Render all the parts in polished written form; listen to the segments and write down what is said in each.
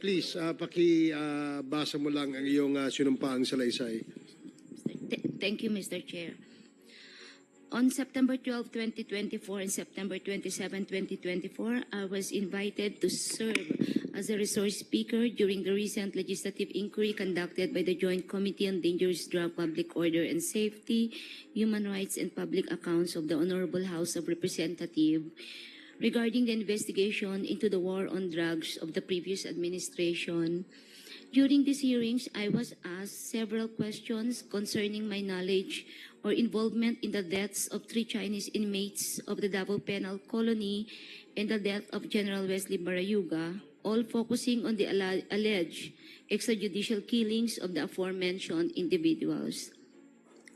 Please, pakibasa mo lang ang iyong sinumpaang salaysay. Thank you, Mr. Chair. On September 12, 2024 and September 27, 2024, I was invited to serve as a resource speaker during the recent legislative inquiry conducted by the Joint Committee on Dangerous Drug Public Order and Safety, Human Rights and Public Accounts of the Honorable House of Representatives regarding the investigation into the war on drugs of the previous administration. During these hearings, I was asked several questions concerning my knowledge or involvement in the deaths of 3 Chinese inmates of the Davao Penal Colony and the death of General Wesley Barayuga, all focusing on the alleged extrajudicial killings of the aforementioned individuals.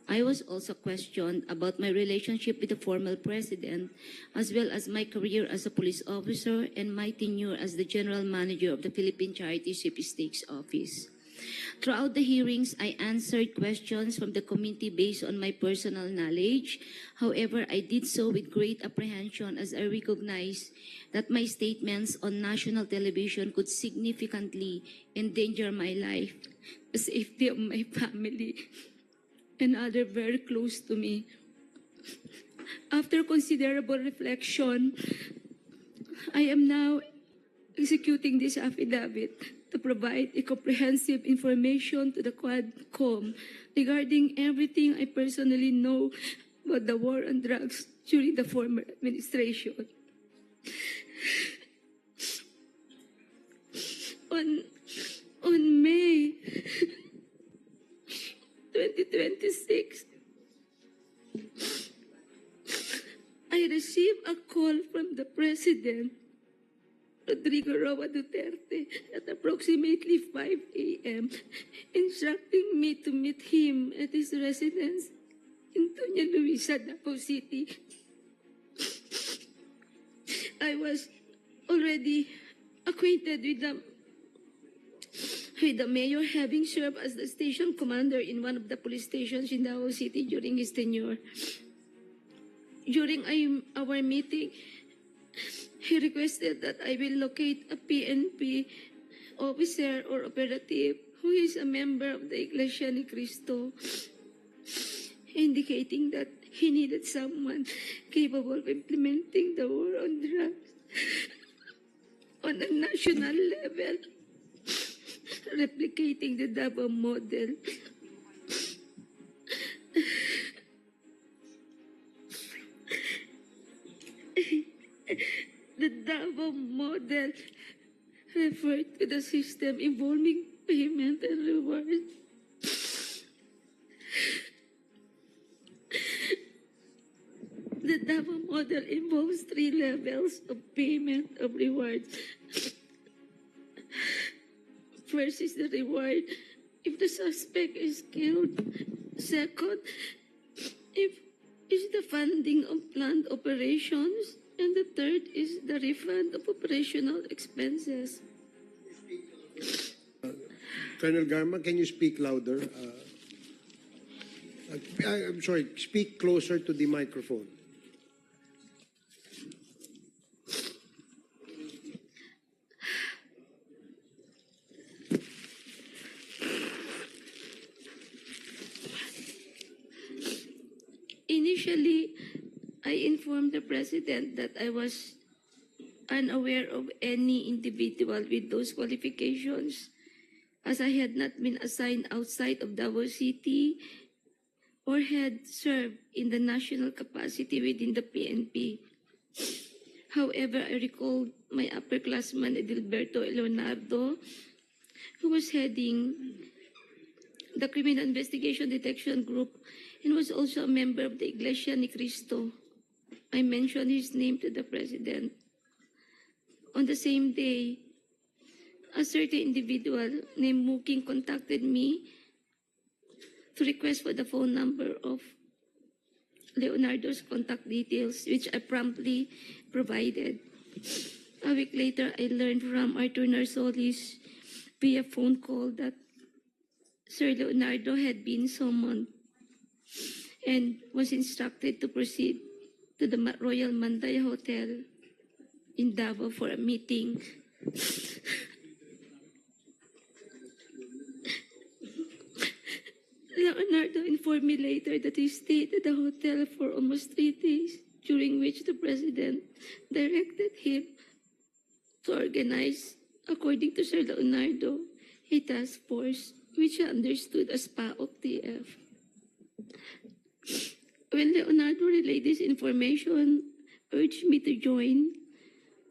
I was also questioned about my relationship with the former president, as well as my career as a police officer and my tenure as the general manager of the Philippine Charity Sweepstakes Office. Throughout the hearings, I answered questions from the committee based on my personal knowledge. However, I did so with great apprehension as I recognized that my statements on national television could significantly endanger my life, the safety of my family, and others very close to me. After considerable reflection, I am now executing this affidavit to provide a comprehensive information to the Quadcom regarding everything I personally know about the war on drugs during the former administration. On May 2026, I received a call from the President, Rodrigo Roa Duterte, at approximately 5 a.m., instructing me to meet him at his residence in Doña Luisa, Davao City. I was already acquainted with the mayor, having served as the station commander in one of the police stations in Davao City during his tenure. During our meeting, he requested that I will locate a PNP officer or operative who is a member of the Iglesia ni Cristo, indicating that he needed someone capable of implementing the war on drugs on a national level, replicating the Davao model. The Davao model referred to the system involving payment and reward. The Davao model involves 3 levels of payment of rewards. First is the reward if the suspect is killed. Second, is the funding of planned operations. And the third is the refund of operational expenses. Colonel Garma, can you speak louder? I'm sorry, speak closer to the microphone. Initially, I informed the President that I was unaware of any individual with those qualifications, as I had not been assigned outside of Davao City or had served in the national capacity within the PNP. However, I recalled my upperclassman Edilberto Leonardo, who was heading the Criminal Investigation Detection Group and was also a member of the Iglesia ni Cristo. I mentioned his name to the President. On the same day, a certain individual named Muking contacted me to request for the phone number of Leonardo's contact details, which I promptly provided. A week later, I learned from Arthur Narsolis via phone call that Sir Leonardo had been summoned and was instructed to proceed to the Royal Manday Hotel in Davao for a meeting. informed me later that he stayed at the hotel for almost 3 days, during which the president directed him to organize, according to Sir Leonardo, a task force which he understood as PAOK-TF. When Leonardo relayed this information, urged me to join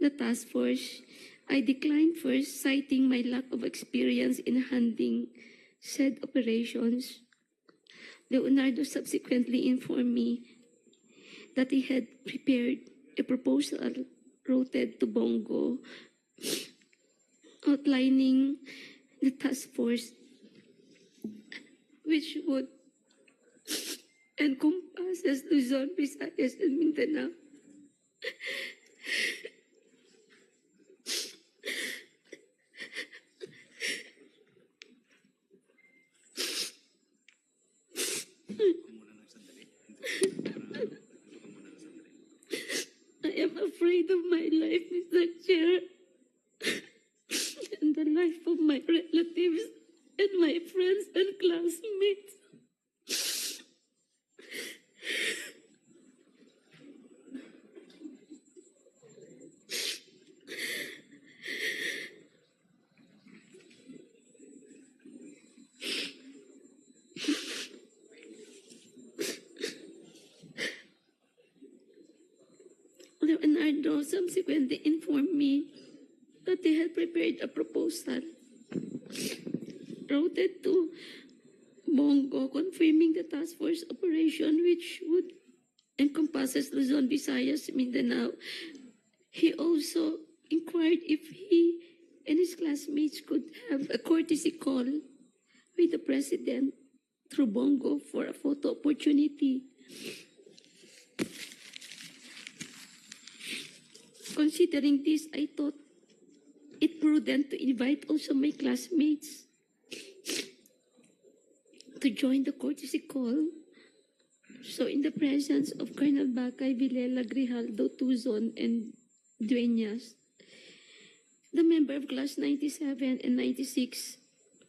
the task force, I declined first, citing my lack of experience in handling said operations. Leonardo subsequently informed me that he had prepared a proposal routed to Bongo outlining the task force which would encompass Luzon, Visayas, and Mindanao. I am afraid of my life, Mr. Chair, and the life of my relatives and my friends and classmates. Leonardo subsequently informed me that they had prepared a proposal routed to Bongo confirming the task force operation which would encompass Luzon, Visayas, Mindanao. He also inquired if he and his classmates could have a courtesy call with the president through Bongo for a photo opportunity. Considering this, I thought it prudent to invite also my classmates to join the courtesy call. So in the presence of Colonel Bacay, Villela, Grijaldo, Tuzon, and Dueñas, the member of class 97 and 96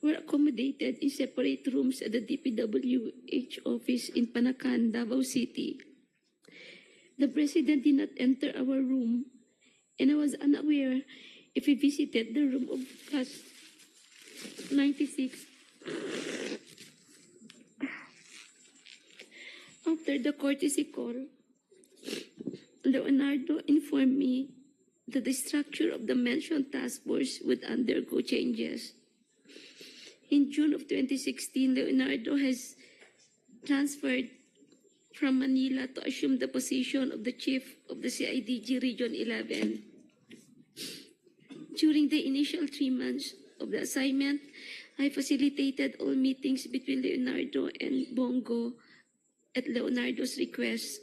were accommodated in separate rooms at the DPWH office in Panacan, Davao City. The president did not enter our room, and I was unaware if he visited the room of class 96. After the courtesy call, Leonardo informed me that the structure of the mentioned task force would undergo changes. In June of 2016, Leonardo has transferred from Manila to assume the position of the chief of the CIDG Region 11. During the initial 3 months of the assignment, I facilitated all meetings between Leonardo and Bongo at Leonardo's request.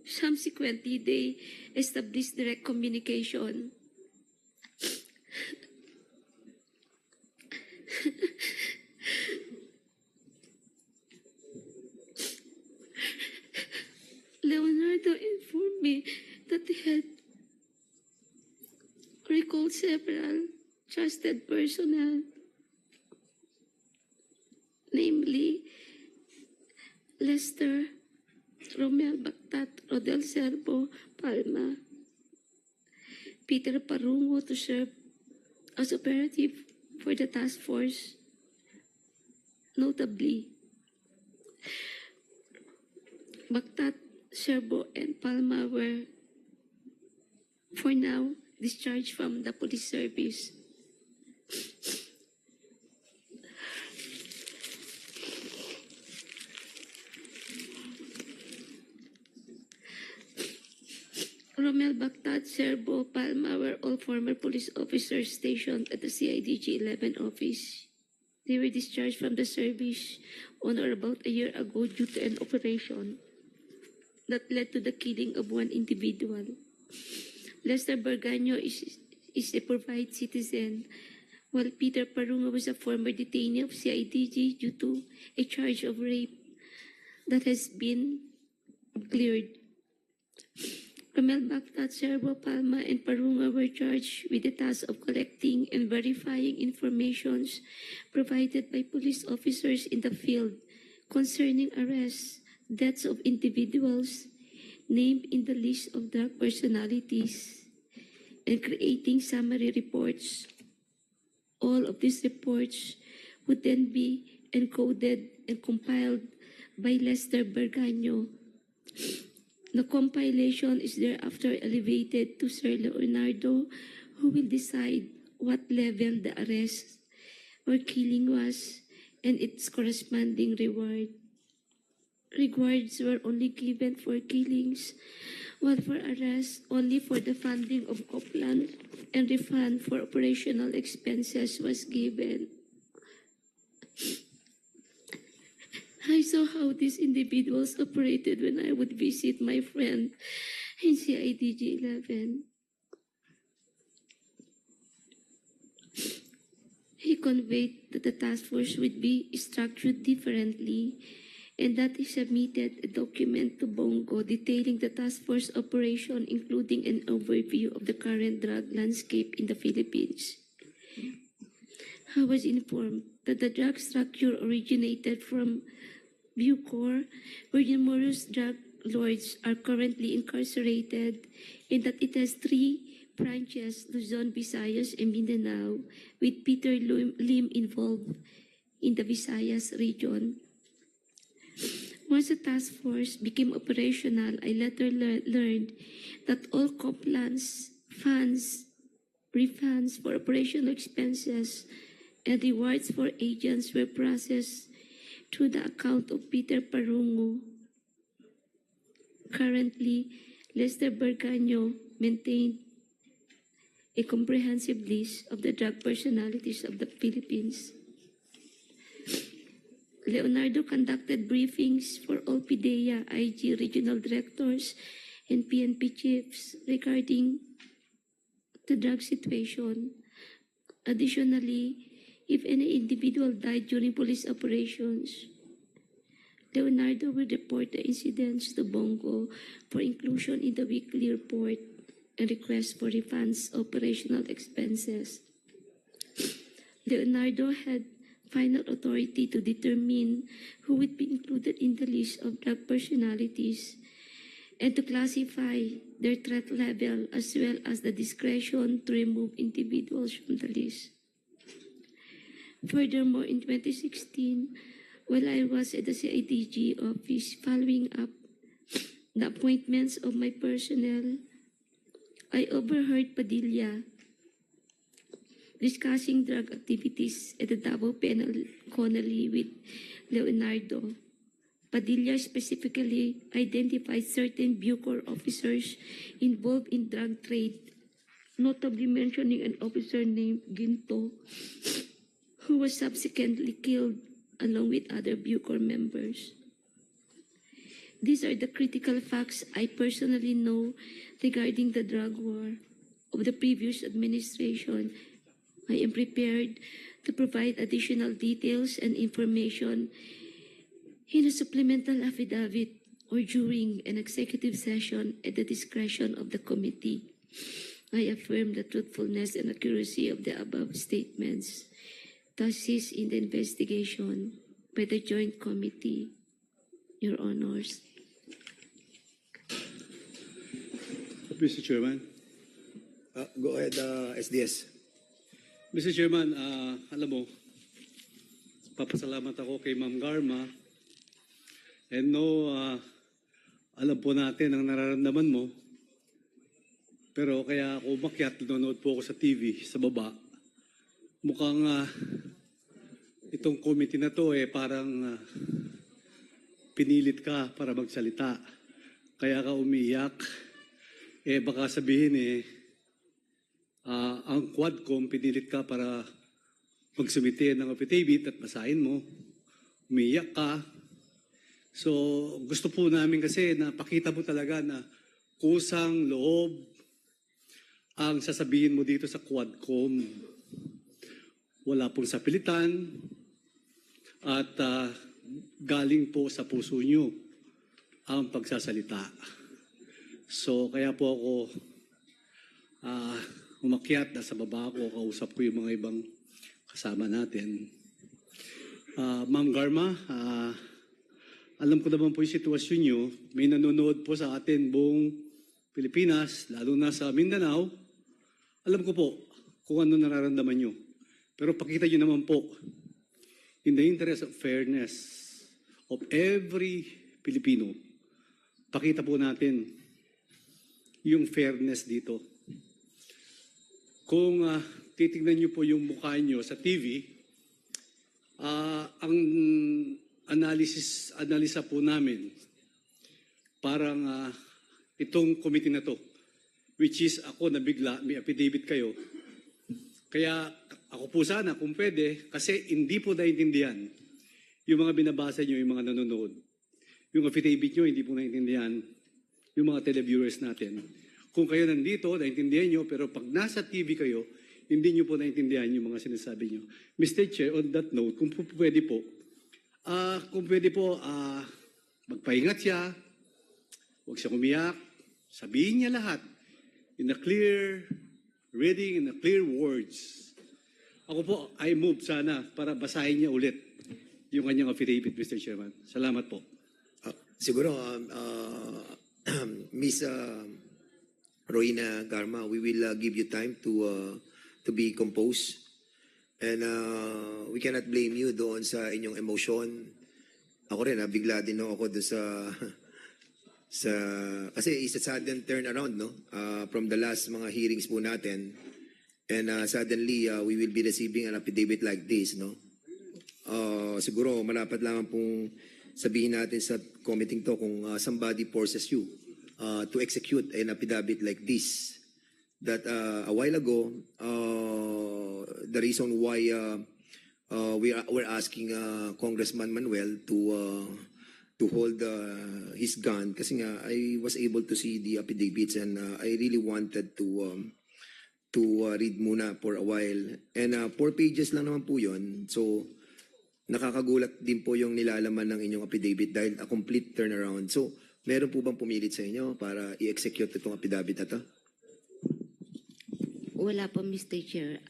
Subsequently, they established direct communication. Leonardo informed me that he had recalled several trusted personnel, namely Lester, Romel Bactat, Rodel Serbo, Palma, Peter Parungo to serve as operative for the task force. Notably, Bactat, Serbo, and Palma were, for now, discharged from the police service. Romel Bactat, Serbo, Palma were all former police officers stationed at the CIDG 11 office. They were discharged from the service on or about a year ago due to an operation that led to the killing of one individual. Lester Bergaño is a provide citizen, while Peter Parungo was a former detainee of CIDG due to a charge of rape that has been cleared. Romel Bactat, Serbo, Palma, and Parunga were charged with the task of collecting and verifying informations provided by police officers in the field concerning arrests, deaths of individuals named in the list of drug personalities, and creating summary reports. All of these reports would then be encoded and compiled by Lester Berganyo. The compilation is thereafter elevated to Sir Leonardo, who will decide what level the arrest or killing was and its corresponding reward. Rewards were only given for killings, while for arrests only for the funding of Copland, and refund for operational expenses was given. I saw how these individuals operated when I would visit my friend in CIDG 11. He conveyed that the task force would be structured differently and that he submitted a document to Bongo detailing the task force operation, including an overview of the current drug landscape in the Philippines. I was informed that the drug structure originated from Bucor, where numerous drug lords are currently incarcerated, and that it has 3 branches, Luzon, Visayas, and Mindanao, with Peter Lim involved in the Visayas region. Once the task force became operational, I later learned that all Copland's funds, refunds for operational expenses, and rewards for agents were processed through the account of Peter Parungo. Currently, Lester Berganyo maintained a comprehensive list of the drug personalities of the Philippines. Leonardo conducted briefings for all PDEA, IG regional directors, and PNP chiefs regarding the drug situation. Additionally, if any individual died during police operations, Leonardo will report the incidents to Bongo for inclusion in the weekly report and request for refunds of operational expenses. Leonardo had final authority to determine who would be included in the list of drug personalities and to classify their threat level, as well as the discretion to remove individuals from the list. Furthermore, in 2016, while I was at the CIDG office following up the appointments of my personnel, I overheard Padilla discussing drug activities at the Davao Penal Colony with Leonardo. Padilla specifically identified certain Bucor officers involved in drug trade, notably mentioning an officer named Ginto, who was subsequently killed along with other Bucor members. These are the critical facts I personally know regarding the drug war of the previous administration. I am prepared to provide additional details and information in a supplemental affidavit or during an executive session at the discretion of the committee. I affirm the truthfulness and accuracy of the above statements. Thus is in the investigation by the Joint Committee, Your Honors. Mr. Chairman. Go ahead, SDS. Mr. Chairman, alam mo, papasalamat ako kay Ma'am Garma. And no, alam po natin ang nararamdaman mo. Pero kaya ako umakyat, nanonood po ako sa TV, sa baba. Mukhang itong committee na to parang pinilit ka para magsalita. Kaya ka umiyak. Baka sabihin ang Quadcom pinilit ka para magsumite ng affidavit at basahin mo. Umiyak ka. So gusto po namin kasi na pakita mo talaga na kusang loob ang sasabihin mo dito sa Quadcom. Wala pong sapilitan at galing po sa puso nyo ang pagsasalita. So kaya po ako umakyat na sa baba ko, kausap ko yung mga ibang kasama natin. Ma'am Garma, alam ko naman po yung sitwasyon nyo. May nanonood po sa atin buong Pilipinas, lalo na sa Mindanao. Alam ko po kung ano nararamdaman nyo. Pero pakita nyo naman po, in the interest of fairness of every Pilipino, pakita po natin yung fairness dito. Kung titignan nyo po yung mukha nyo sa TV, ang analisa po namin, parang itong committee na to, which is ako na bigla, may affidavit kayo. Kaya ako po sana, kung pwede, kasi hindi po naintindihan yung mga binabasa nyo, yung mga nanonood. Yung affidavit nyo, hindi po naintindihan yung mga televiewers natin. Kung kayo nandito, naintindihan nyo, pero pag nasa TV kayo, hindi nyo po naintindihan yung mga sinasabi nyo. Mr. Chair, on that note, kung pwede po, magpahingat siya, huwag siya umiyak, sabihin niya lahat in a clear reading, in a clear words. Ako po, I move sana para basahin niya ulit yung kanyang affidavit, Mr. Chairman. Salamat po. Siguro, Miss Roina Garma, we will give you time to be composed. And we cannot blame you doon sa inyong emosyon. Ako rin, bigla din ako doon kasi it's a sudden turnaround, no? From the last mga hearings po natin. And suddenly, we will be receiving an affidavit like this, no? Siguro, malapat lamang pong sabihin natin sa committee to kung somebody forces you to execute an affidavit like this. That a while ago, the reason why we're asking Congressman Manuel to hold his gun kasi nga I was able to see the affidavits and I really wanted to read muna for a while. And 4 pages lang naman po yun. So, nakakagulat din po yung nilalaman ng inyong affidavit dahil a complete turnaround. So, meron po bang pumilit sa inyo para i-execute itong affidavit na to? Wala po, Mr. Chair.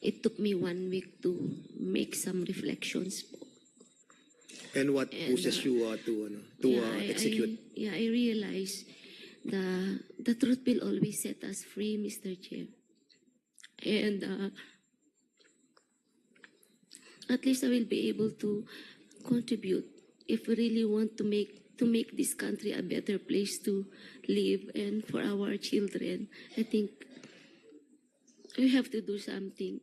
It took me 1 week to make some reflections po. And what pushes you to execute? I realize the truth will always set us free, Mr. Chair. And at least I will be able to contribute if we really want to make this country a better place to live and for our children. I think we have to do something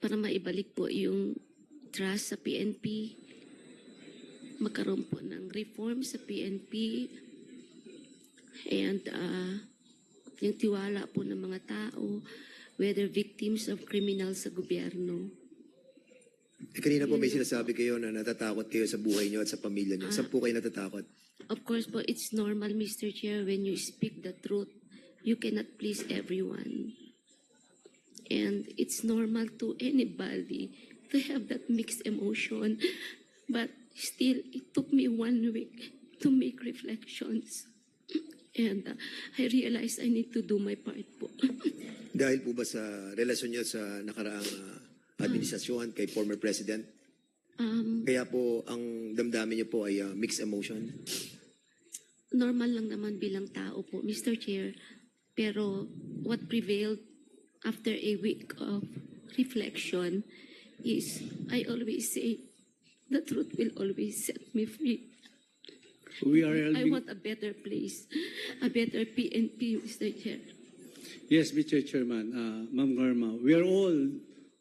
para maibalik po yung trust sa PNP, magkaroon po ng reform sa PNP, and yung tiwala po ng mga tao, whether victims of criminals sa gobyerno. Kanina po may sinasabi kayo na natatakot kayo sa buhay niyo at sa pamilya niyo. Saan po kayo natatakot? Of course po, it's normal, Mr. Chair, when you speak the truth, you cannot please everyone. And it's normal to anybody to have that mixed emotion. But still, it took me 1 week to make reflections. And I realized I need to do my part po. Dahil po ba sa relasyon niyo sa nakaraang administrasyon kay former president? Kaya po ang damdamin niyo po ay mixed emotion? Normal lang naman bilang tao po, Mr. Chair. Pero what prevailed after a week of reflection is I always say the truth will always set me free. I want a better place, a better PNP, Mr. Chair. Yes, Mr. Chairman, Ma'am Garma, we are all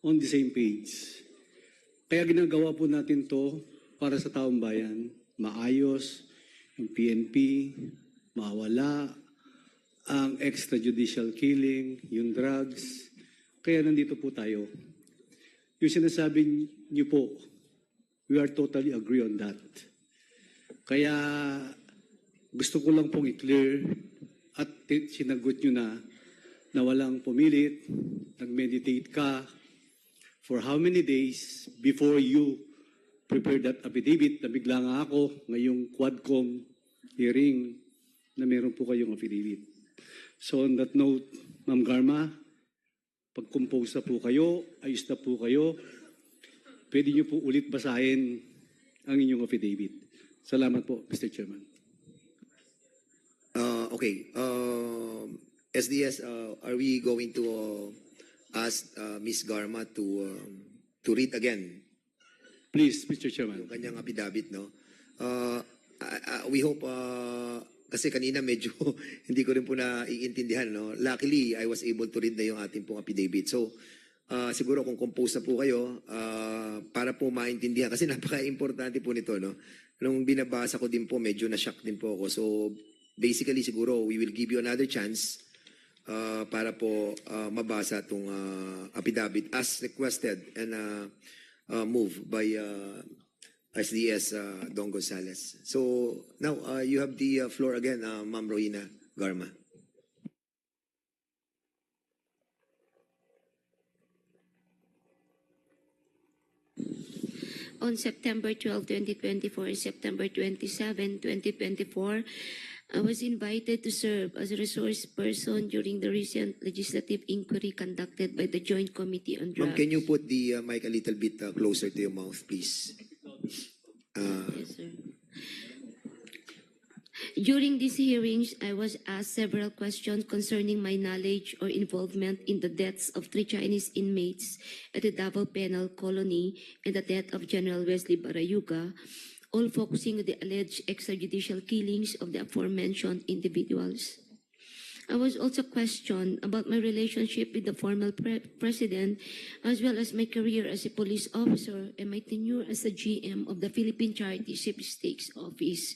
on the same page. Kaya ginagawa po natin to para sa taong bayan, maayos, yung PNP, mawala, ang extrajudicial killing, yung drugs. Kaya nandito po tayo. Yung sinasabi niyo po, we are totally agree on that. Kaya gusto ko lang pong i-clear at sinagot nyo na walang pumilit, nag-meditate ka for how many days before you prepared that affidavit na bigla nga ako ngayong Quadcom hearing na meron po kayong affidavit. So on that note, Ma'am Garma, pag-compose na po kayo, ayos na po kayo, pwede nyo po ulit basahin ang inyong affidavit. Salamat po, Mr. Chairman. Okay. SDS, are we going to ask Ms. Garma to read again Please, Mr. Chairman. yung kanyang affidavit, no? We hope, kasi kanina medyo hindi ko rin po naiintindihan, no? Luckily, I was able to read na yung ating pong affidavit. So, siguro kung compose na po kayo, para po maintindihan, kasi napaka-importante po nito, no? Nung binabasa ko din po, medyo na-shock din po ako. So, basically, siguro, we will give you another chance para po mabasa itong affidavit as requested and moved by SDS Don Gonzales. So, now, you have the floor again, Ma'am Rohina Garma. On September 12, 2024 and September 27, 2024, I was invited to serve as a resource person during the recent legislative inquiry conducted by the Joint Committee on Ma'am, Drugs. can you put the mic a little bit closer to your mouth, please? Yes, sir. During these hearings, I was asked several questions concerning my knowledge or involvement in the deaths of 3 Chinese inmates at the Davao Penal Colony and the death of General Wesley Barayuga, all focusing on the alleged extrajudicial killings of the aforementioned individuals. I was also questioned about my relationship with the former president, as well as my career as a police officer and my tenure as the GM of the Philippine Charity Sweepstakes Office.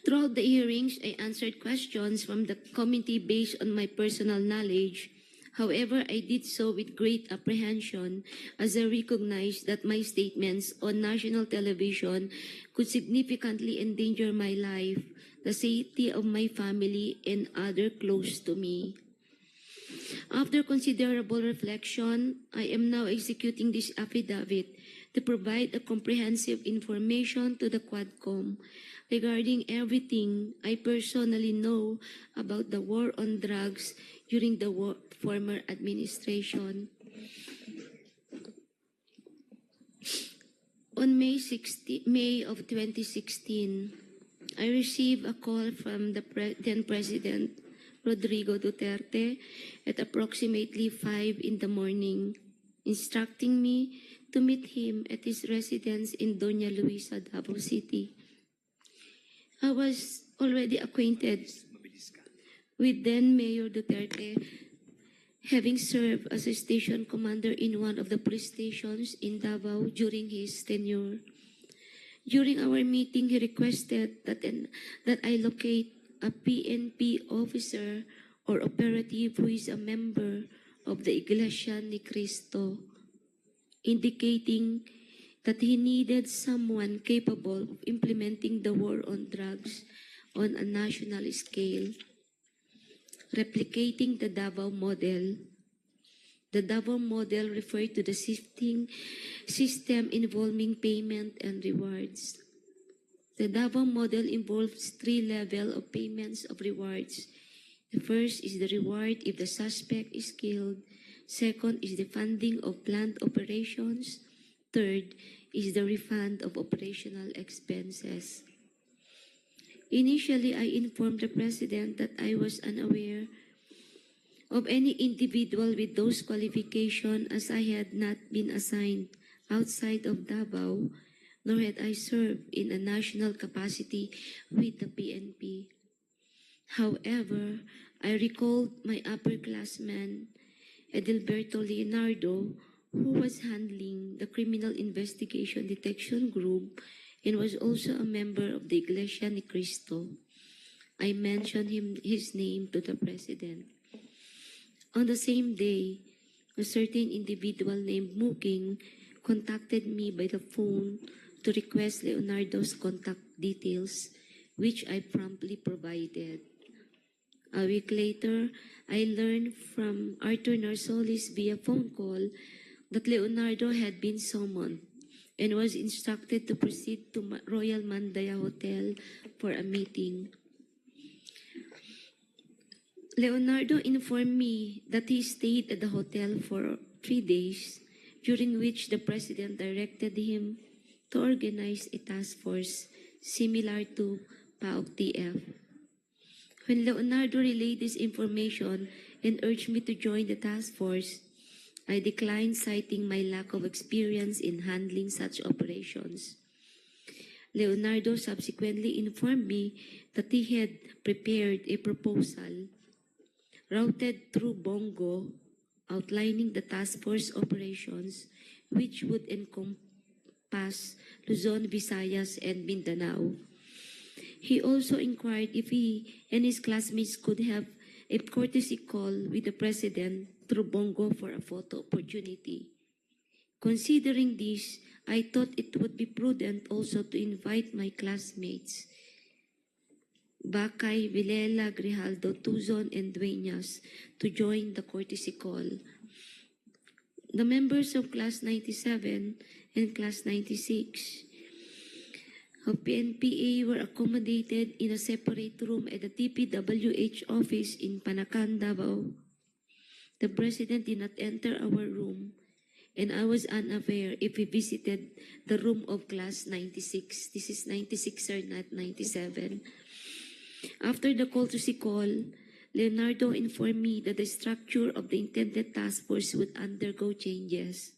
Throughout the hearings, I answered questions from the committee based on my personal knowledge. However, I did so with great apprehension as I recognized that my statements on national television could significantly endanger my life, the safety of my family, and others close to me. After considerable reflection, I am now executing this affidavit to provide a comprehensive information to the Quadcom regarding everything I personally know about the war on drugs during the former administration. On May of 2016, I received a call from the then President Rodrigo Duterte at approximately 5 in the morning, instructing me to meet him at his residence in Doña Luisa, Davao City. I was already acquainted with then Mayor Duterte, having served as a station commander in one of the police stations in Davao during his tenure. During our meeting, he requested that I locate a PNP officer or operative who is a member of the Iglesia ni Cristo, indicating that he needed someone capable of implementing the war on drugs on a national scale, replicating the Davao model. The Davao model referred to the system involving payment and rewards. The Davao model involves 3 levels of payments of rewards. The first is the reward if the suspect is killed. Second is the funding of planned operations. Third is the refund of operational expenses. Initially, I informed the President that I was unaware of any individual with those qualifications, as I had not been assigned outside of Davao, nor had I served in a national capacity with the PNP. However, I recalled my upperclassman, Edilberto Leonardo, who was handling the Criminal Investigation Detection Group and was also a member of the Iglesia ni Cristo. I mentioned his name to the President. On the same day, a certain individual named Muking contacted me by the phone to request Leonardo's contact details, which I promptly provided. A week later, I learned from Arthur Narsolis via phone call that Leonardo had been summoned and was instructed to proceed to Royal Mandaya Hotel for a meeting. Leonardo informed me that he stayed at the hotel for 3 days, during which the President directed him to organize a task force similar to PAOK-TF. When Leonardo relayed this information and urged me to join the task force, I declined, citing my lack of experience in handling such operations. Leonardo subsequently informed me that he had prepared a proposal routed through Bongo outlining the task force operations, which would encompass Luzon, Visayas, and Mindanao. He also inquired if he and his classmates could have a courtesy call with the President through Bongo for a photo opportunity. Considering this, I thought it would be prudent also to invite my classmates, Bakay, Vilela, Grijaldo, Tuzon, and Dueñas, to join the courtesy call. The members of Class 97 and Class 96 of PNPA were accommodated in a separate room at the TPWH office in Panacan, Davao. The President did not enter our room, and I was unaware if he visited the room of Class 96. This is 96 or not 97. After the courtesy call, Leonardo informed me that the structure of the intended task force would undergo changes.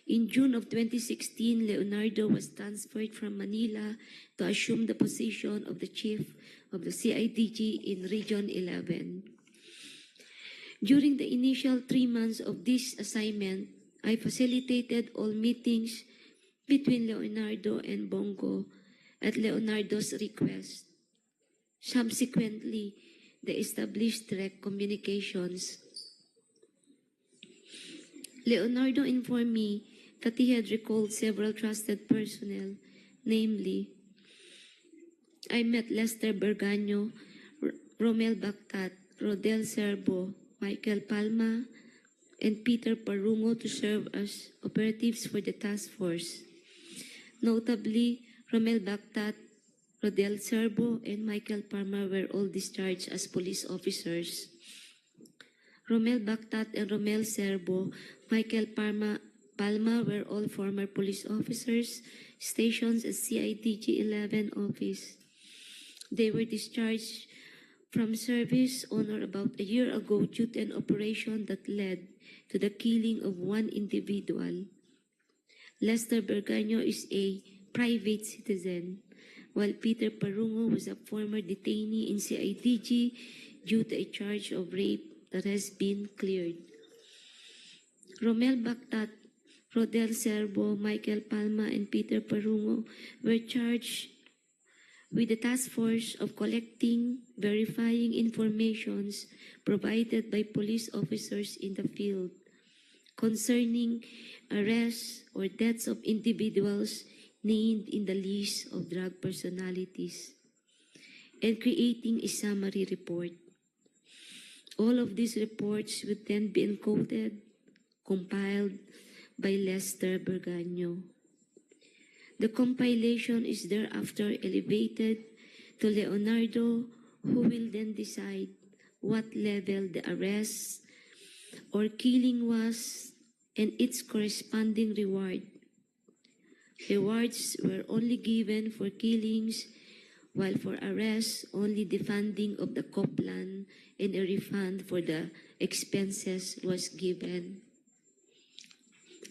In June of 2016, Leonardo was transferred from Manila to assume the position of the chief of the CIDG in Region 11. During the initial 3 months of this assignment, I facilitated all meetings between Leonardo and Bongo at Leonardo's request. Subsequently, they established direct communications. Leonardo informed me that he had recalled several trusted personnel, namely, I met Lester Berganyo, Romel Bactat, Rodel Serbo, Michael Palma, and Peter Parungo to serve as operatives for the task force. Notably, Romel Bactat, Rodel Serbo, and Michael Palma were all discharged as police officers. Romel Bactat and Romel Serbo, Michael Palma were all former police officers stationed at CIDG 11 office. They were discharged from service on or about a year ago due to an operation that led to the killing of one individual. Lester Berganyo is a private citizen, while Peter Parungo was a former detainee in CIDG due to a charge of rape that has been cleared. Romel Bactat, Rodel Serbo, Michael Palma, and Peter Parungo were charged with the task force of collecting, verifying informations provided by police officers in the field concerning arrests or deaths of individuals named in the list of drug personalities, and creating a summary report. All of these reports would then be encoded, compiled by Lester Berganyo. The compilation is thereafter elevated to Leonardo, who will then decide what level the arrest or killing was and its corresponding reward. Rewards were only given for killings, while for arrests, only the funding of the COPLAN and a refund for the expenses was given.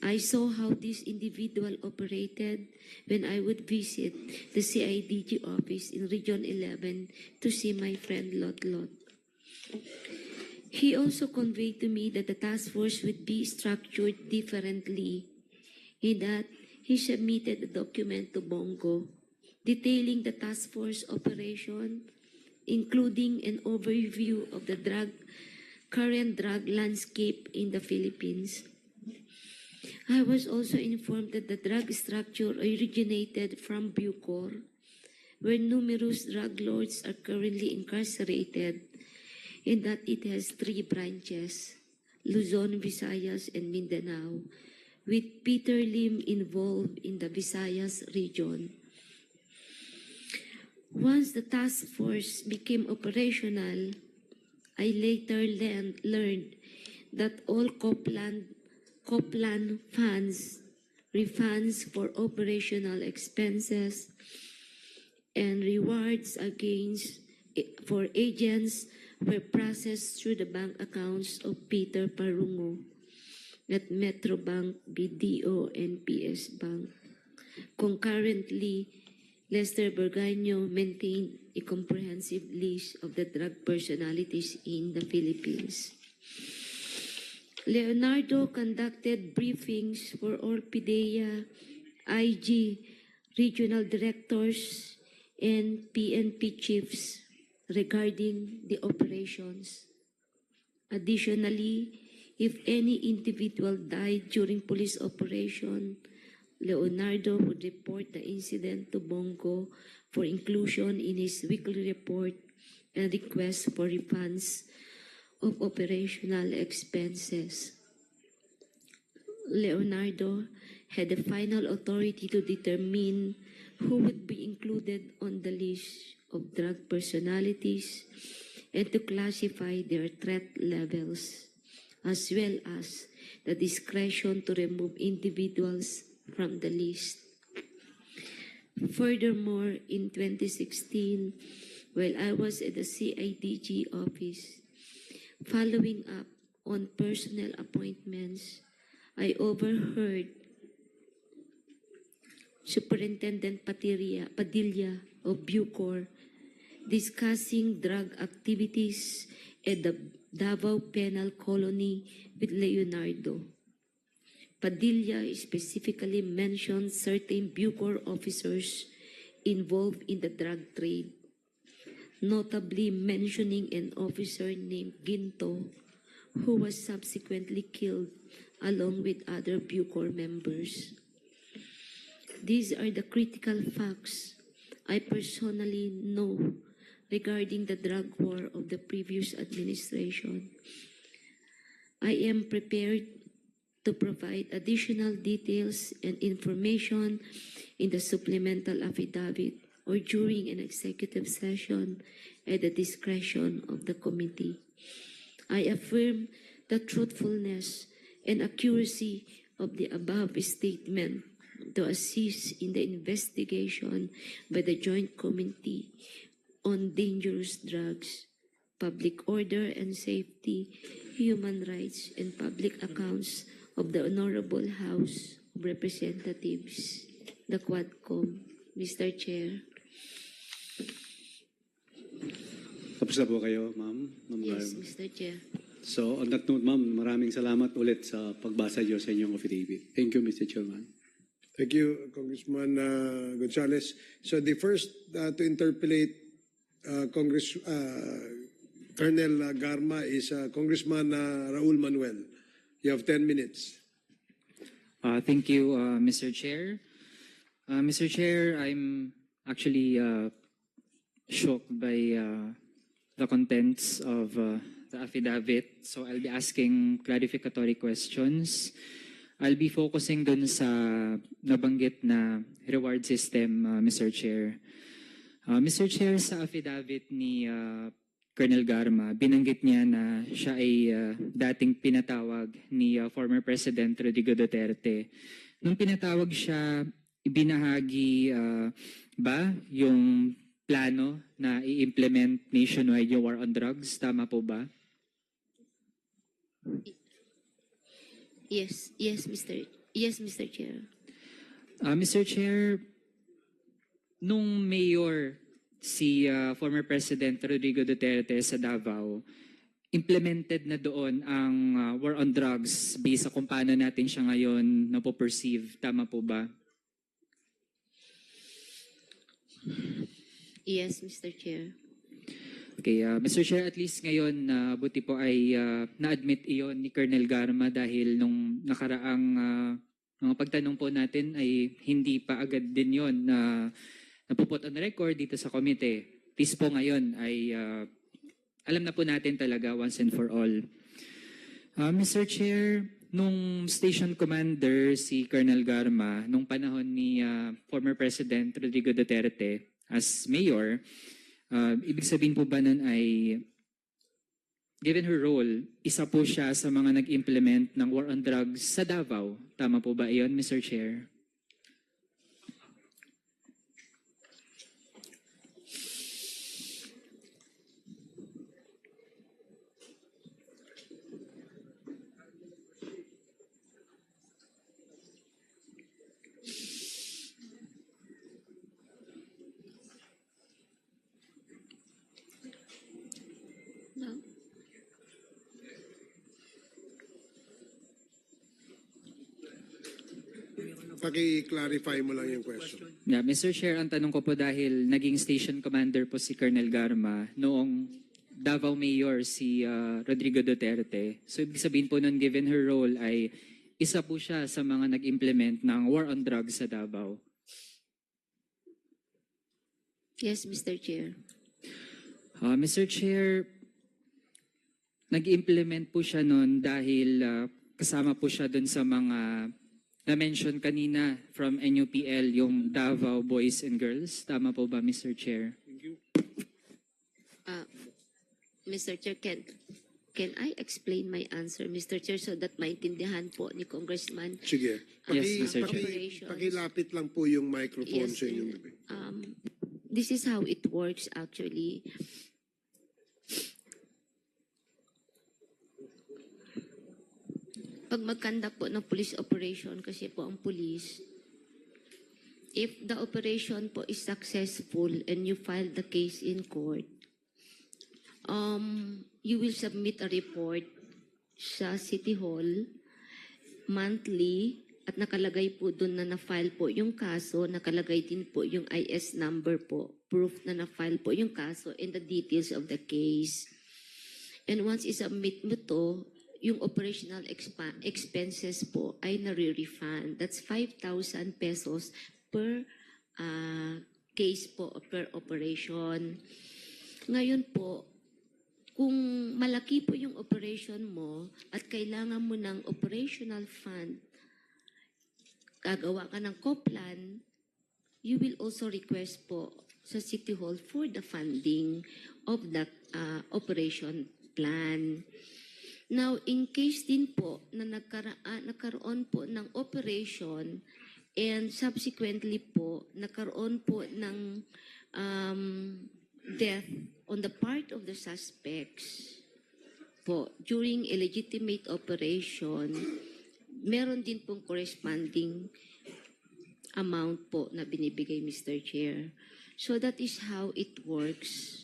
I saw how this individual operated when I would visit the CIDG office in Region 11 to see my friend Lot Lot. He also conveyed to me that the task force would be structured differently, in that he submitted a document to Bongo detailing the task force operation, including an overview of the current drug landscape in the Philippines. I was also informed that the drug structure originated from Bucor, where numerous drug lords are currently incarcerated, and that it has 3 branches, Luzon, Visayas, and Mindanao, with Peter Lim involved in the Visayas region. Once the task force became operational, I later learned that all COPLAN funds refunds for operational expenses, and rewards for agents were processed through the bank accounts of Peter Parungo at Metrobank, BDO, and PS Bank. Concurrently, Lester Berganyo maintained a comprehensive list of the drug personalities in the Philippines. Leonardo conducted briefings for all PDEA, IG, regional directors, and PNP chiefs regarding the operations. Additionally, if any individual died during police operation, Leonardo would report the incident to Bongo for inclusion in his weekly report and request for refunds of operational expenses. Leonardo had the final authority to determine who would be included on the list of drug personalities and to classify their threat levels, as well as the discretion to remove individuals from the list. Furthermore, in 2016, while I was at the CIDG office, following up on personnel appointments, I overheard Superintendent Padilla of Bucor discussing drug activities at the Davao Penal Colony with Leonardo. Padilla specifically mentioned certain Bucor officers involved in the drug trade, notably mentioning an officer named Ginto, who was subsequently killed along with other Bucor members. These are the critical facts I personally know regarding the drug war of the previous administration. I am prepared to provide additional details and information in the supplemental affidavit or during an executive session at the discretion of the committee. I affirm the truthfulness and accuracy of the above statement to assist in the investigation by the Joint Committee on Dangerous Drugs, Public Order and Safety, Human Rights, and Public Accounts of the Honorable House of Representatives, the Quadcom. Mr. Chair. Tapos na po kayo, ma'am? Yes, Mr. Chair. So on that note, ma'am, maraming salamat ulit sa pagbasa niyo sa inyong affidavit. Thank you, Mr. Chairman. Thank you, Congressman Gonzales. So the first to interpolate Colonel Garma is Congressman Raul Manuel. You have 10 minutes. Thank you, Mr. Chair. Mr. Chair, I'm actually shocked by the contents of the affidavit. So I'll be asking clarificatory questions. I'll be focusing dun sa nabanggit na reward system, Mr. Chair. Mr. Chair, sa affidavit ni Colonel Garma, binanggit niya na siya ay dating pinatawag ni former President Rodrigo Duterte. Nung pinatawag siya, ibinahagi ba yung plano na i-implement nationwide yung war on drugs? Tama po ba? Yes, Mr. Chair. Mr. Chair, nung mayor si former President Rodrigo Duterte sa Davao, implemented na doon ang war on drugs based sa kung paano natin siya ngayon napoperceive. Tama po ba? Yes, Mr. Chair. Okay, Mr. Chair, at least ngayon, buti po ay na-admit iyon ni Colonel Garma dahil nung nakaraang mga pagtanong po natin ay hindi pa agad din yon na napuput on record dito sa komite. At least po ngayon ay alam na po natin talaga once and for all. Mr. Chair, nung station commander si Colonel Garma, nung panahon ni former President Rodrigo Duterte as mayor, ibig sabihin po ba nun ay given her role, isa po siya sa mga nag-implement ng war on drugs sa Davao. Tama po ba iyon, Mr. Chair? No? Paki-clarify mo lang yung question. Yeah, Mr. Chair, ang tanong ko po dahil naging station commander po si Colonel Garma noong Davao Mayor si Rodrigo Duterte. So ibig sabihin po nun, given her role, ay isa po siya sa mga nag-implement ng war on drugs sa Davao. Yes, Mr. Chair. Mr. Chair, nag-implement po siya noon dahil kasama po siya dun sa mga na-mention kanina from NUPL, yung Davao Boys and Girls. Tama po ba, Mr. Chair? Mr. Chair, can I explain my answer, Mr. Chair, so that maintindihan po ni Congressman? Sige. Yes, Mr. Chair. Pakilapit lang po yung microphone Yes, sa inyong and, bibig. this is how it works actually. Pag mag-conduct po ng police operation, kasi po ang police, if the operation po is successful and you file the case in court, you will submit a report sa City Hall monthly at nakalagay po doon na na-file po yung kaso, nakalagay din po yung IS number po, proof na na-file po yung kaso and the details of the case. And once isubmit mo to, yung operational expenses po ay nare-refund. That's 5,000 pesos per case po, per operation. Ngayon po, kung malaki po yung operation mo at kailangan mo ng operational fund, gagawa ka ng co-plan, you will also request po sa City Hall for the funding of that operation plan. Now, in case din po na nagkaroon po ng operation and subsequently po nagkaroon po ng death on the part of the suspects po during a legitimate operation, meron din pong corresponding amount po na binibigay, Mr. Chair. So that is how it works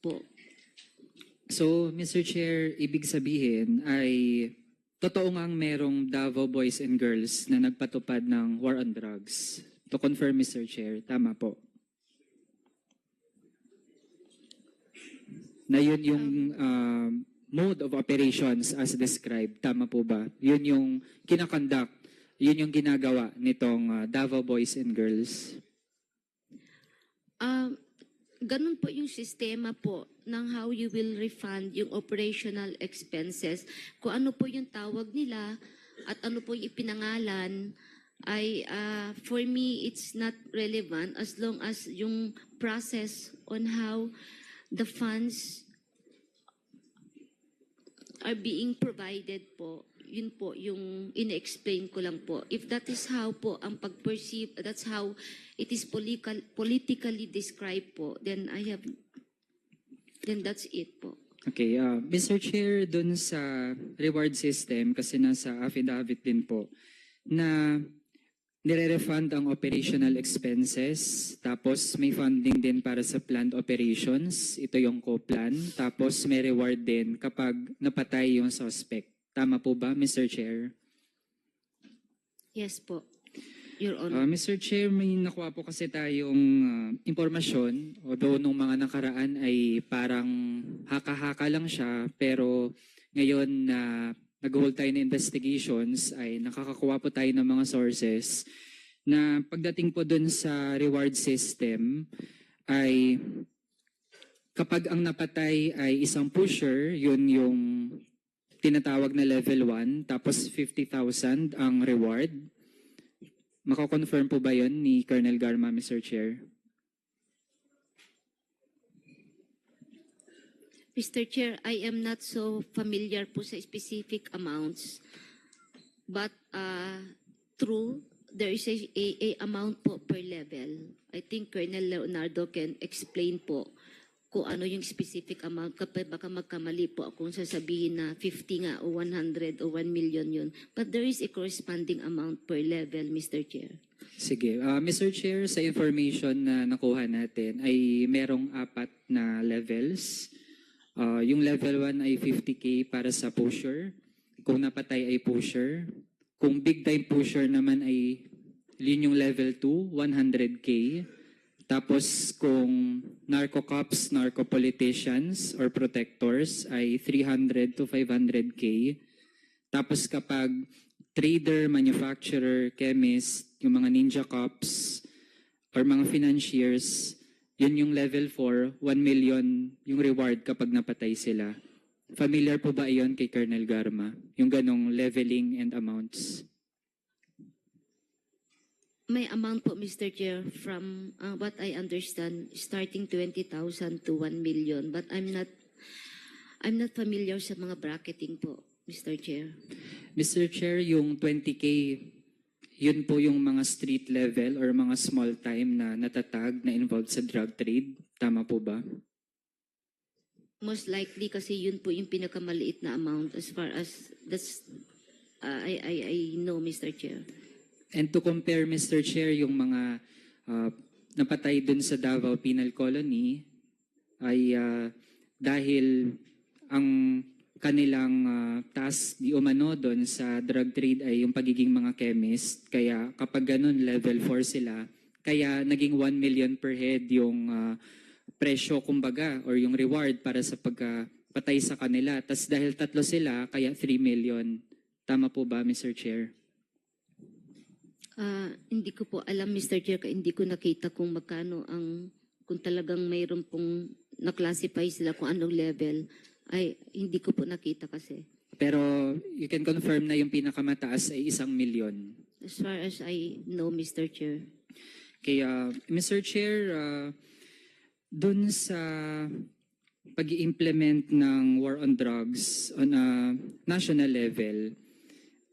po. So, Mr. Chair, ibig sabihin ay totoo ngang merong Davao Boys and Girls na nagpatupad ng war on drugs. To confirm, Mr. Chair, tama po. Na yun yung mode of operations as described. Tama po ba? Yun yung kinakonduct, yun yung ginagawa nitong Davao Boys and Girls. Ganun po yung sistema po ng how you will refund yung operational expenses. Kung ano po yung tawag nila at ano po yung ipinangalan ay for me it's not relevant as long as yung process on how the funds are being provided po, yun po yung ine-explain ko lang po. If that is how po ang pag-perceive, that's how it is politically described po, then that's it po. Okay, Mr. Chair, dun sa reward system, kasi nasa affidavit din po, na nire-refund ang operational expenses, tapos may funding din para sa planned operations, ito yung co-plan, tapos may reward din kapag napatay yung suspect. Tama po ba, Mr. Chair? Yes po, Your Honor. Mr. Chair, may nakuha po kasi tayong impormasyon, although nung mga nakaraan ay parang haka-haka lang siya, pero ngayon na nag-hold tayo ng investigations ay nakakakuha po tayo ng mga sources na pagdating po dun sa reward system ay kapag ang napatay ay isang pusher, yun yung tinatawag na level 1, tapos 50,000 ang reward. Mako-confirm po ba yun ni Colonel Garma, Mr. Chair? Mr. Chair, I am not so familiar po sa specific amounts. But true, there is a amount po per level. I think Colonel Leonardo can explain po kung ano yung specific amount. Kapag baka magkamali po akong sasabihin na 50 nga o 100 o 1 million yun. But there is a corresponding amount per level, Mr. Chair. Sige. Mr. Chair, sa information na nakuha natin ay merong 4 na levels. Yung level 1 ay 50K para sa pusher. Kung napatay ay pusher. Kung big time pusher naman ay yun yung level 2, 100K. Tapos kung narco-cops, narco-politicians, or protectors ay 300 to 500K. Tapos kapag trader, manufacturer, chemist, yung mga ninja cops, or mga financiers, yun yung level 4, 1 million yung reward kapag napatay sila. Familiar po ba iyon kay Colonel Garma? Yung ganong leveling and amounts? May amount po, Mr. Chair, from what I understand, starting 20,000 to 1 million. But I'm not familiar sa mga bracketing po, Mr. Chair. Mr. Chair, yung 20K, yun po yung mga street level or mga small time na natatag na involved sa drug trade. Tama po ba? Most likely kasi yun po yung pinakamaliit na amount as far as that's I know, Mr. Chair. And to compare, Mr. Chair, yung mga napatay dun sa Davao Penal Colony ay dahil ang kanilang task di umano doon sa drug trade ay yung pagiging mga chemist. Kaya kapag ganun, level 4 sila, kaya naging 1 million per head yung presyo, kumbaga, or yung reward para sa pagpatay sa kanila. Tas dahil 3 sila, kaya 3 million. Tama po ba, Mr. Chair? Hindi ko po alam, Mr. Chair, hindi ko nakita kung magkano kung talagang mayroon pong na-classify sila kung anong level, ay hindi ko po nakita kasi. Pero you can confirm na yung pinakamataas ay 1 million. As far as I know, Mr. Chair. Kaya, Mr. Chair, dun sa pag-i-implement ng war on drugs on a national level,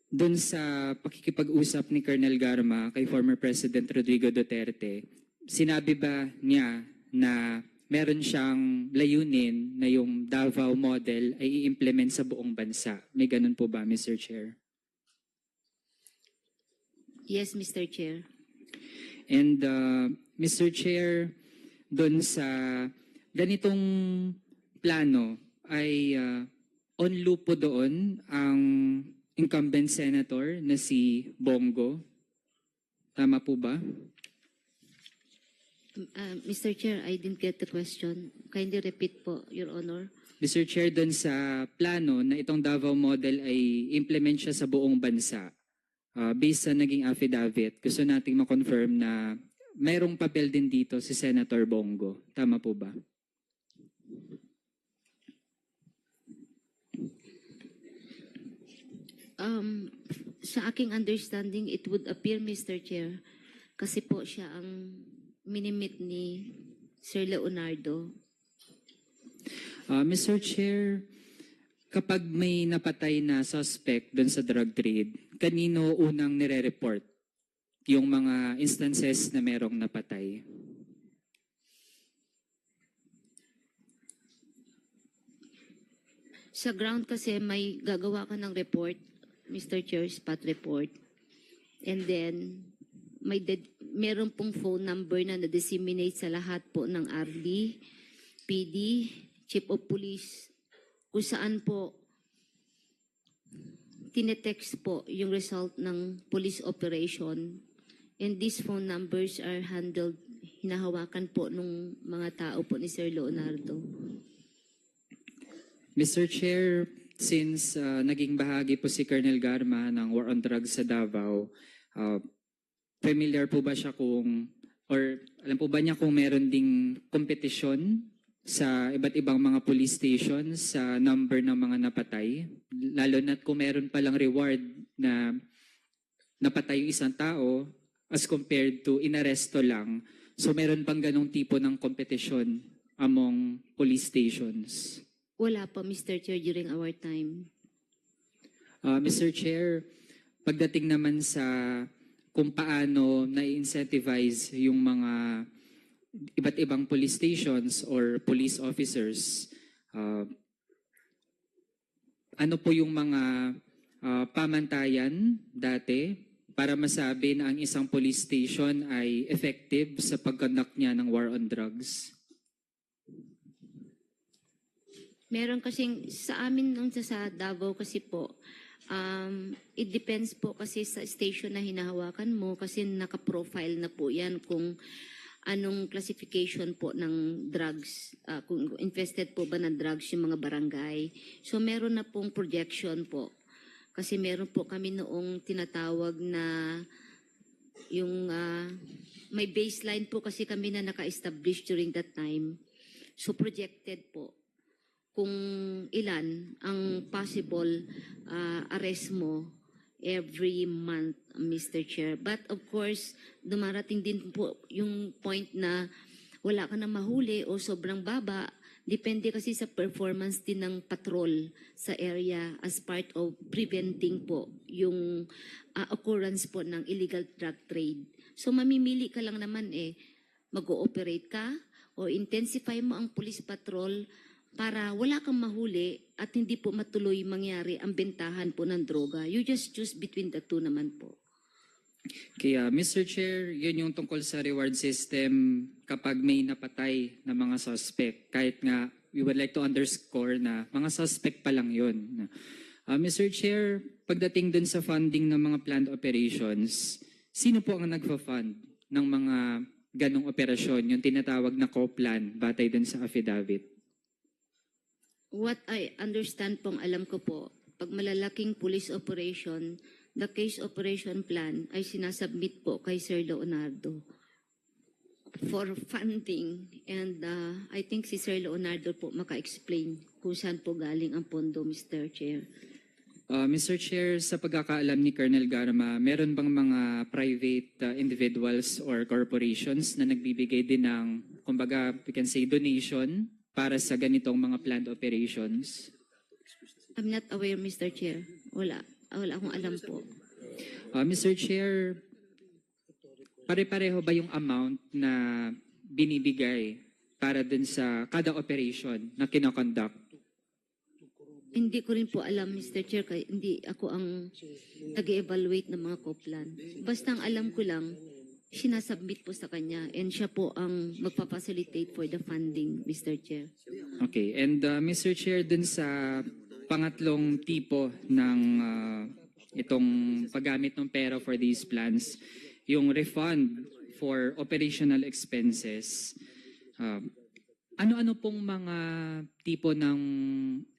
dun sa pakikipag-usap ni Colonel Garma kay former President Rodrigo Duterte, sinabi ba niya na meron siyang layunin na yung Davao model ay i-implement sa buong bansa? May ganun po ba, Mr. Chair? Yes, Mr. Chair. And Mr. Chair, dun sa ganitong plano ay on loop po doon ang incumbent senator na si Bongo. Tama po ba? Mr. Chair, I didn't get the question. Kindly repeat po, Your Honor. Mr. Chair, dun sa plano na itong Davao model ay implement siya sa buong bansa. Based sa naging affidavit, gusto nating ma-confirm na mayroong papel din dito si Senator Bongo. Tama po ba? Sa aking understanding, it would appear, Mr. Chair, kasi po siya ang minimit ni Sir Leonardo. Mr. Chair, kapag may napatay na suspect dun sa drug trade, kanino unang nire-report yung mga instances na merong napatay? Sa ground kasi may gagawa ka ng report, Mr. Chair, spot report. And then, meron pong phone number na na-disseminate sa lahat po ng RD, PD, Chief of Police, kung saan po tinetext po yung result ng police operation. And these phone numbers are handled, hinahawakan po nung mga tao po ni Sir Leonardo. Mr. Chair, since naging bahagi po si Colonel Garma ng war on drugs sa Davao, familiar po ba siya or alam po ba niya kung meron ding kompetisyon sa iba't ibang mga police stations sa number ng mga napatay? Lalo na't kung meron palang reward na napatay yung isang tao as compared to inaresto lang. So meron pang ganong tipo ng kompetisyon among police stations. Wala po, Mr. Chair, during our time. Mr. Chair, pagdating naman sa kung paano na-incentivize yung mga iba't ibang police stations or police officers, ano po yung mga pamantayan dati para masabi na ang isang police station ay effective sa pag-conduct niya ng war on drugs? Meron kasing, sa amin nung sa Davao kasi po, it depends po kasi sa station na hinahawakan mo kasi naka-profile na po yan kung anong classification po ng drugs, kung infested po ba ng drugs yung mga barangay. So meron na pong projection po. Kasi meron po kami noong tinatawag na yung may baseline po kasi kami na naka-establish during that time. So projected po kung ilan ang possible arrest mo every month, Mr. Chair. But of course, dumarating din po yung point na wala ka na mahuli o sobrang baba. Depende kasi sa performance din ng patrol sa area as part of preventing po yung occurrence po ng illegal drug trade. So mamimili ka lang naman mag-ooperate ka o intensify mo ang police patrol para wala kang mahuli at hindi po matuloy mangyari ang bentahan po ng droga. You just choose between the two naman po. Kaya, Mr. Chair, yun yung tungkol sa reward system kapag may napatay na mga suspect. Kahit nga, we would like to underscore na mga suspect pa lang yun. Mr. Chair, pagdating dun sa funding ng mga planned operations, sino po ang nagfa-fund ng mga ganong operasyon, yung tinatawag na co-plan, batay dun sa affidavit? What I understand pong alam ko po, pag malalaking police operation, the case operation plan ay sinasubmit po kay Sir Leonardo for funding. And I think si Sir Leonardo po maka-explain kung saan po galing ang pondo, Mr. Chair. Mr. Chair, sa pagkakaalam ni Colonel Garma, meron bang mga private individuals or corporations na nagbibigay din ng, kumbaga, we can say, donation para sa ganitong mga planned operations? I'm not aware, Mr. Chair. Wala akong alam po. Mr. Chair, pare-pareho ba yung amount na binibigay para dun sa kada operation na kinoconduct? Hindi ko rin po alam, Mr. Chair, kaya hindi ako ang nag-evaluate ng mga co-plan. Basta ang alam ko lang, sinasubmit po sa kanya and siya po ang magpapacilitate for the funding, Mr. Chair. Okay, and Mr. Chair, dun sa pangatlong tipo ng itong paggamit ng pera for these plans, yung refund for operational expenses, ano-ano pong mga tipo ng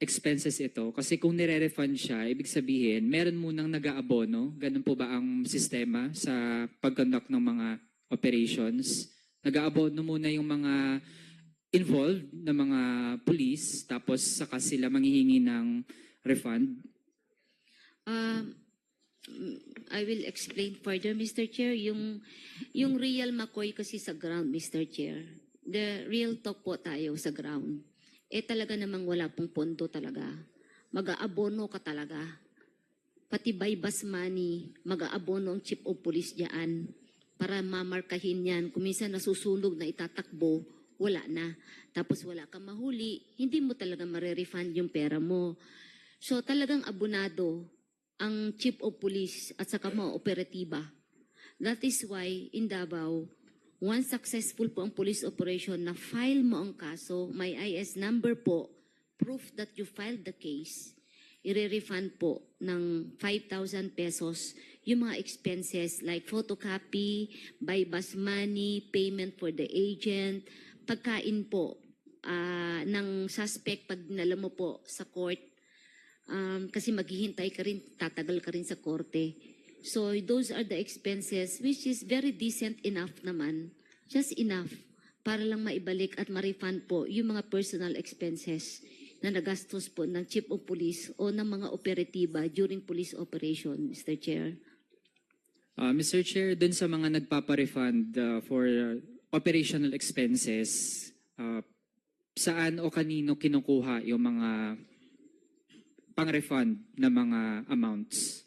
expenses ito? Kasi kung nire-refund siya, ibig sabihin, meron munang nag-aabono? Ganun po ba ang sistema sa pag-conduct ng mga operations? Nag-aabono muna yung mga involved na mga police, tapos saka sila manghihingi ng refund? I will explain further, Mr. Chair. Yung real McCoy kasi sa ground, Mr. Chair. The real talk po tayo sa ground. Talaga namang wala pong pondo talaga. Mag-aabono ka talaga. Pati bypass money, mag-aabono ang chief of police diyan para mamarkahin yan. Kung minsan nasusunog na itatakbo, wala na. Tapos wala kang mahuli, hindi mo talaga marerefund yung pera mo. So talagang abonado ang chief of police at saka mga operatiba. That is why in Davao, once successful po ang police operation na file mo ang kaso, may IS number po, proof that you filed the case, i-refund po ng 5,000 pesos yung mga expenses like photocopy, bypass money, payment for the agent, pagkain po ng suspect pag dinala mo po sa court, kasi maghihintay ka rin, tatagal ka rin sa korte. So those are the expenses which is very decent enough naman, just enough para lang maibalik at ma-refund po yung mga personal expenses na nagastos po ng chief of police o ng mga operatiba during police operation, Mr. Chair. Mr. Chair, dun sa mga nagpapa-refund for operational expenses, saan o kanino kinukuha yung mga pang-refund na mga amounts?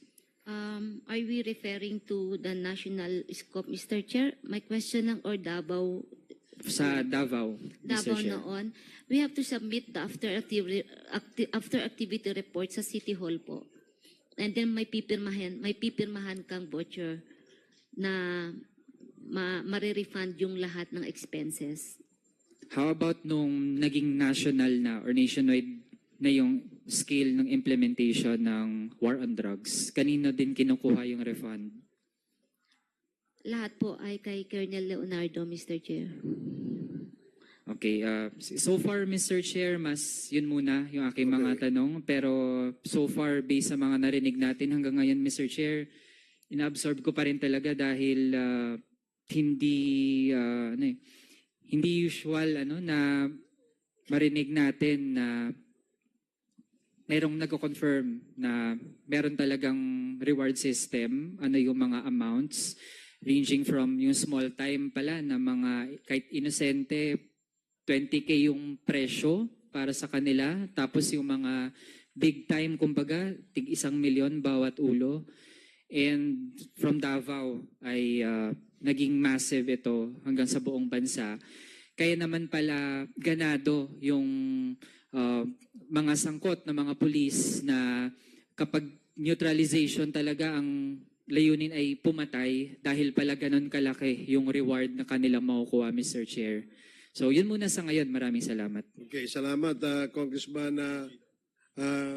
Are we referring to the national scope, Mr. Chair? My question lang, or Davao? Sa Davao, Mr. Davao Chair. noon, we have to submit the after activity report sa City Hall po. And then may pipirmahan kang voucher na ma-refund yung lahat ng expenses. How about nung naging national na or nationwide na yung scale ng implementation ng war on drugs? Kanino din kinukuha yung refund? Lahat po ay kay Colonel Leonardo, Mr. Chair. Okay, so far, Mr. Chair, mas yun muna yung aking mga tanong. Pero so far, based sa mga narinig natin hanggang ngayon, Mr. Chair, inaabsorb ko pa rin talaga dahil hindi usual na marinig natin na merong nagko-confirm na meron talagang reward system, yung mga amounts, ranging from yung small time pala na mga kahit inosente, 20K yung presyo para sa kanila. Tapos yung mga big time, kumbaga, tig 1 milyon bawat ulo. And from Davao ay naging massive ito hanggang sa buong bansa. Kaya naman pala ganado yung mga sangkot na mga pulis na kapag neutralization talaga ang layunin ay pumatay dahil pala ganun kalaki yung reward na kanilang makukuha, Mr. Chair. So yun muna sa ngayon. Maraming salamat. Okay, salamat Congressman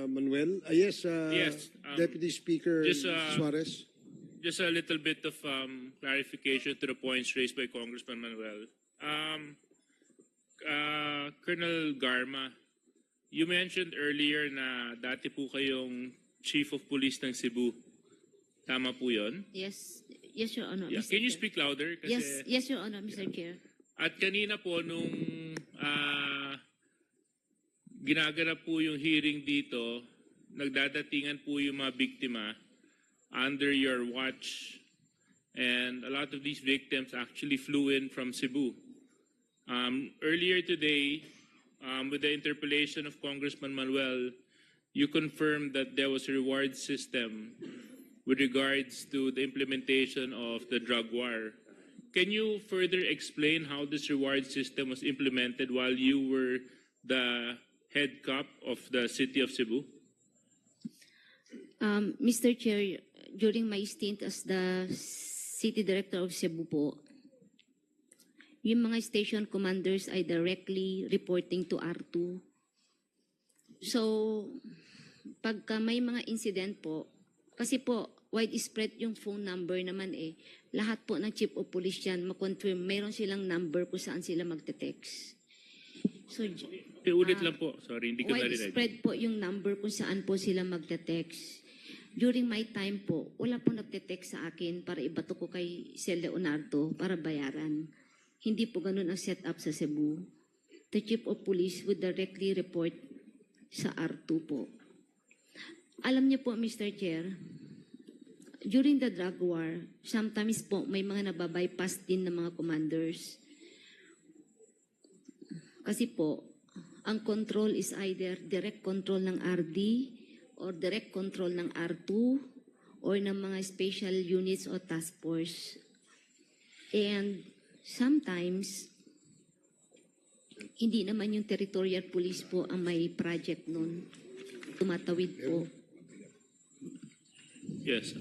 Manuel. Yes, Deputy Speaker Suarez. Just a little bit of clarification to the points raised by Congressman Manuel. Colonel Garma, you mentioned earlier na dati po kayong Chief of Police ng Cebu. Tama po yun? Yes, Your Honor. Yeah. Mr. Can you Chair. speak louder? Kasi, Yes, Your Honor, Mr. Chair. At kanina po nung ginaganap po yung hearing dito, nagdadatingan po yung mga biktima under your watch. And a lot of these victims actually flew in from Cebu. Earlier today, with the interpellation of Congressman Manuel, you confirmed that there was a reward system with regards to the implementation of the drug war. Can you further explain how this reward system was implemented while you were the head cop of the city of Cebu? Mr. Chair, during my stint as the City Director of Cebu po, yung mga station commanders ay directly reporting to R2. So, pagka may mga incident po, kasi po, widespread yung phone number naman lahat po ng chief of police yan, makonfirm, mayroon silang number kung saan sila magte-text. So, Ulit lang po. Sorry, hindi ko narinig. widespread po yung number kung saan po sila magte-text. During my time po, wala po nagte-text sa akin para ibato ko kay Sir Leonardo para bayaran. Hindi po ganun ang setup sa Cebu. The chief of police would directly report sa R2 po. Alam niyo po, Mr. Chair, during the drug war, sometimes po may mga nababypass din ng mga commanders. Kasi po, ang control is either direct control ng RD or direct control ng R2 or ng mga special units o task force. And sometimes, hindi naman yung territorial police po ang may project nun. Tumatawid po. Yes.